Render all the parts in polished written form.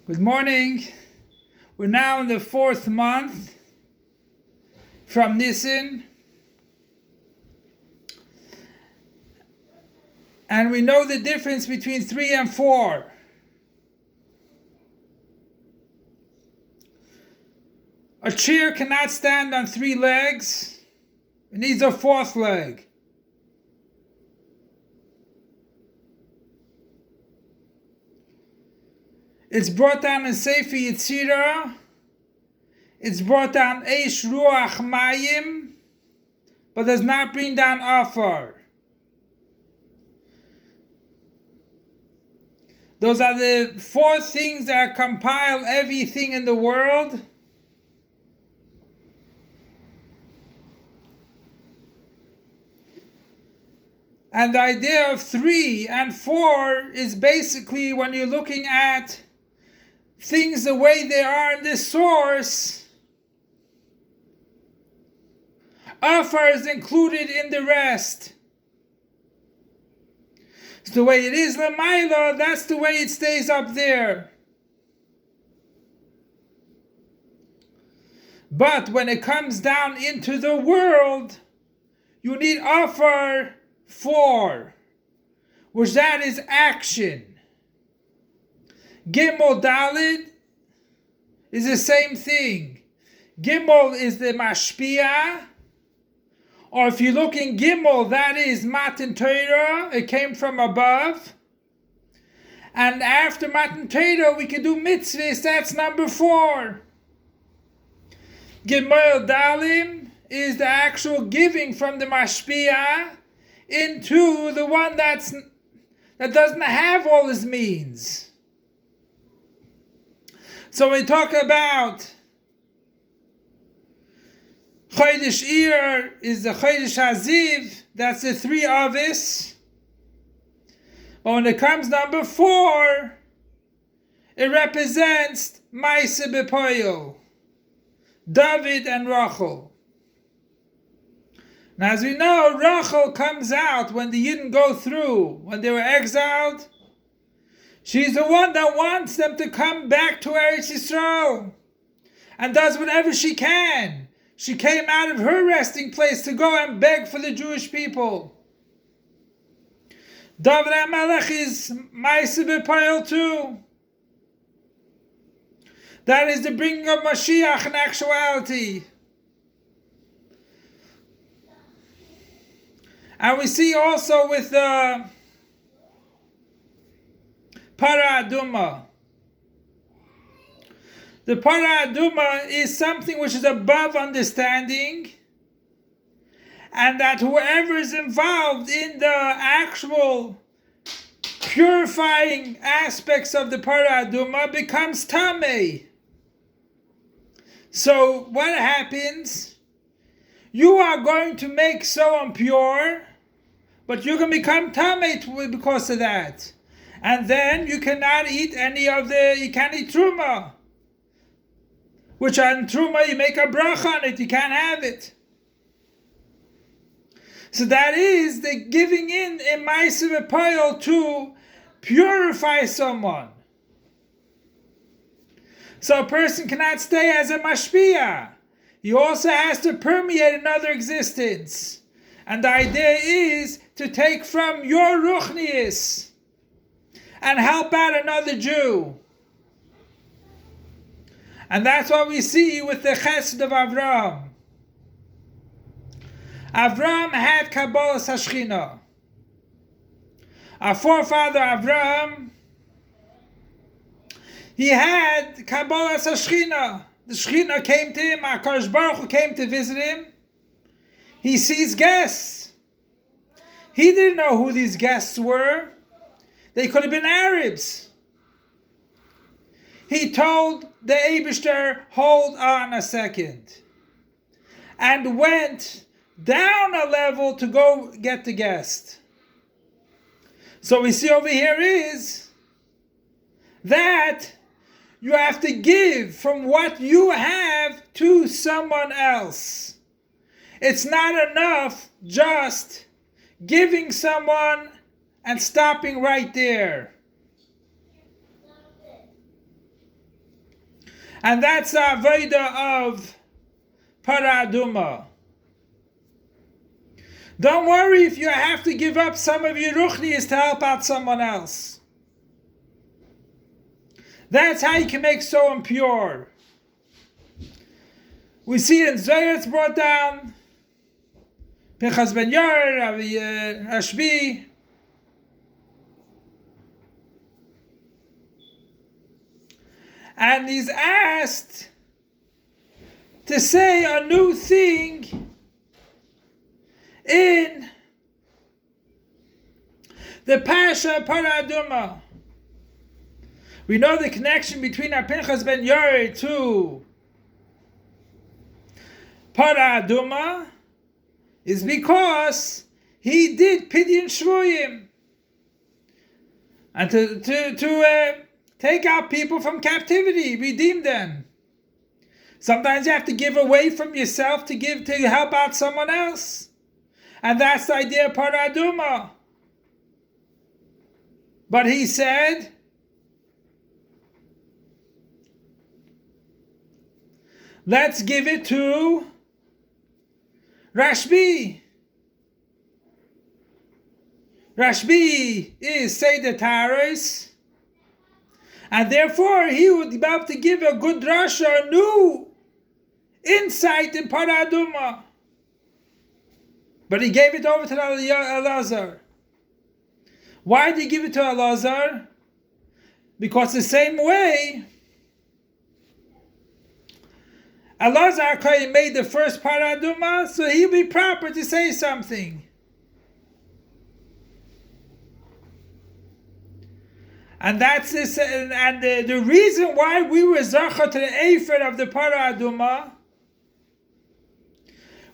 Good morning. We're now in the 4th month from Nisan. And we know the difference between 3 and 4. A chair cannot stand on 3 legs. It needs a 4th leg. It's brought down in Sefer Yetzirah. It's brought down Eish Ruach Mayim, but does not bring down Afar. Those are the 4 things that compile everything in the world. And the idea of 3 and 4 is basically when you're looking at things the way they are in this source, Afar is included in the rest. It's the way it is Lamaila, that's the way it stays up there. But when it comes down into the world, you need Afar 4, which that is action. Gimel Dalid is the same thing. Gimel is the Mashpia, or if you look in Gimel, that is Matan Torah, it came from above. And after Matan Torah, we can do mitzvahs, that's number 4. Gimel Dalim is the actual giving from the Mashpia into the one that doesn't have all his means. So we talk about Chodesh Iyar is the Chodesh Haziv, that's the 3 Avis. But when it comes number 4, it represents Maaseh Bepoel, David and Rachel. Now as we know, Rachel comes out when the Yidden go through, when they were exiled. She's the one that wants them to come back to Eretz Yisrael and does whatever she can. She came out of her resting place to go and beg for the Jewish people. David HaMelech is Maaseh Bepoel too. That is the bringing of Mashiach in actuality. And we see also with the Para Aduma. The Para Aduma is something which is above understanding, and that whoever is involved in the actual purifying aspects of the Para Aduma becomes Tameh. So what happens? You are going to make so impure, but you can become Tameh because of that. And then you cannot eat you can't eat Truma. Which on Truma you make a bracha on it, you can't have it. So that is the giving in Maaseh Bepoel to purify someone. So a person cannot stay as a mashpia. He also has to permeate another existence. And the idea is to take from your ruchnius and help out another Jew. And that's what we see with the chesed of Avraham. Avraham had Kabbalas HaShechina. Our forefather Avraham, he had Kabbalas HaShechina. The Shechina came to him, HaKadosh Baruch Hu came to visit him. He sees guests. He didn't know who these guests were. They could have been Arabs. He told the Eibishter, hold on a second, and went down a level to go get the guest. So we see over here is that you have to give from what you have to someone else. It's not enough just giving someone and stopping right there. And that's the avodah of Para Aduma. Don't worry if you have to give up some of your ruchnias to help out someone else. That's how you can make so impure. We see in Zohar it's brought down, Pinchas ben Yair, Rashbi. And he's asked to say a new thing in the Pasha Para Aduma. We know the connection between Pinchas ben Yair to Para Aduma is because he did Pidyon Shvuyim and to take out people from captivity, redeem them. Sometimes you have to give away from yourself to help out someone else. And that's the idea of Para Aduma. But he said, let's give it to Rashbi. Rashbi is Seder Taharos, and therefore he would be able to give a good drasha, a new insight in Para Aduma. But he gave it over to Elazar. Why did he give it to Elazar? Because the same way Elazar made the first Para Aduma, so he'll be proper to say something. And that's this, and the reason why we were Zacha to the Efer of the Para Aduma,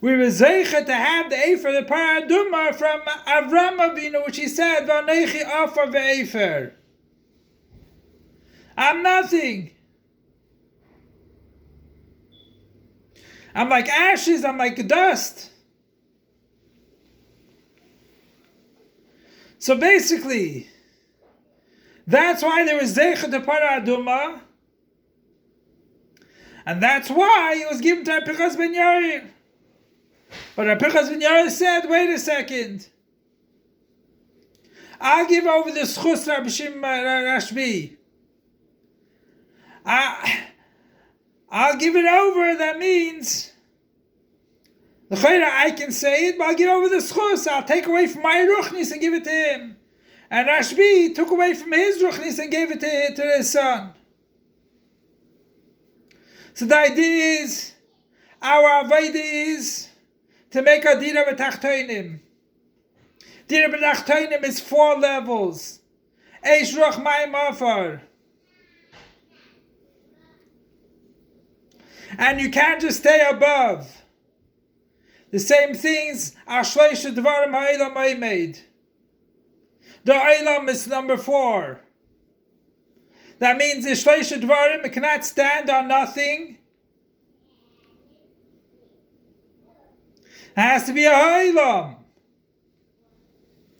we were Zacha to have the Efer, the Para Aduma from Avram Avinu, which he said, V'anechi Afar ve'Efer. I'm nothing. I'm like ashes, I'm like dust. So basically, that's why there was Zeichet to Para Aduma, and that's why it was given to Pinchas ben Yair. But Pinchas ben Yair said, wait a second, I'll give over the schus to Rabbi Shimon Rashbi. I'll give it over, that means I can say it, but I'll give over the schus. I'll take away from my ruchnis and give it to him. And Rashbi took away from his ruchnis and gave it to his son. So the idea is, our avodah is to make a dira b'tachtonim. Dira b'tachtonim is 4 levels. Eish ruach mayim afar. And you can't just stay above. The same things are shleisha dvarim ha'elam ha'imid. The Eilam is number 4. That means the Shleisha Dvarim, it cannot stand on nothing. It has to be a Eilam.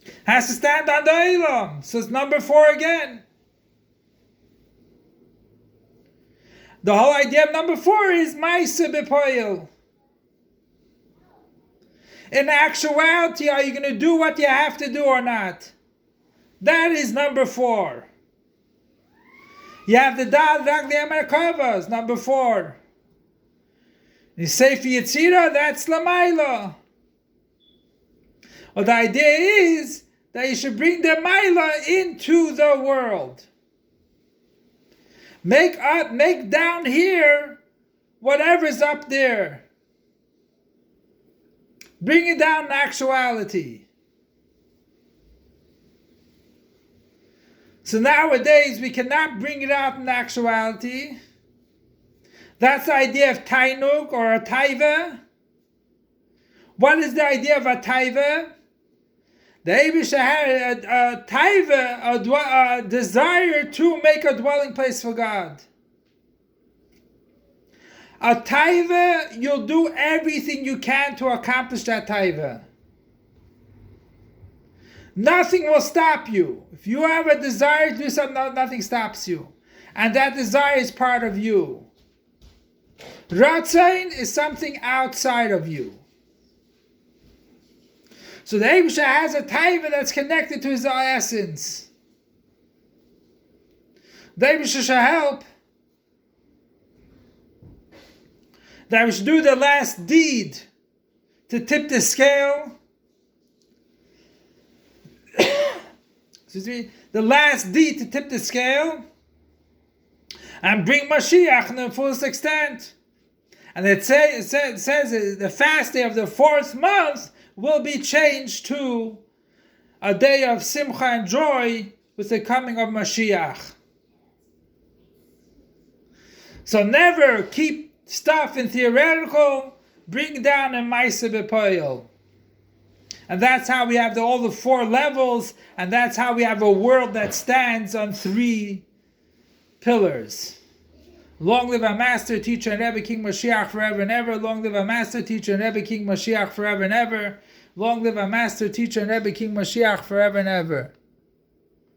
It has to stand on the Eilam. So it's number 4 again. The whole idea of number 4 is Maisa B'Poyel. In actuality, are you going to do what you have to do or not? That is number 4. You have the Dal Ragli Amarkavas, number 4. The Sefer Yetzirah, that's Lamaila. Well, the idea is that you should bring the Maila into the world. Make down here whatever's up there. Bring it down in actuality. So nowadays, we cannot bring it out in actuality. That's the idea of tainuk or a taiva. What is the idea of a taiva? The Eibusha had a taiva, a desire to make a dwelling place for God. A taiva, you'll do everything you can to accomplish that taiva. Nothing will stop you. If you have a desire to do something, nothing stops you. And that desire is part of you. Ratzain is something outside of you. So the Eibusha has a taiva that's connected to his essence. The Eibusha shall help that we should do the last deed to tip the scale. Excuse me, the last deed to tip the scale and bring Mashiach in the fullest extent. And it says the fast day of the 4th month will be changed to a day of simcha and joy with the coming of Mashiach. So never keep stuff in theoretical, bring down in Maaseh B'Poel. And that's how we have all the 4 levels, and that's how we have a world that stands on 3 pillars. Long live our Master, Teacher, and Rebbe King Mashiach forever and ever. Long live our Master, Teacher, and Rebbe King Mashiach forever and ever. Long live our Master, Teacher, and Rebbe King Mashiach forever and ever.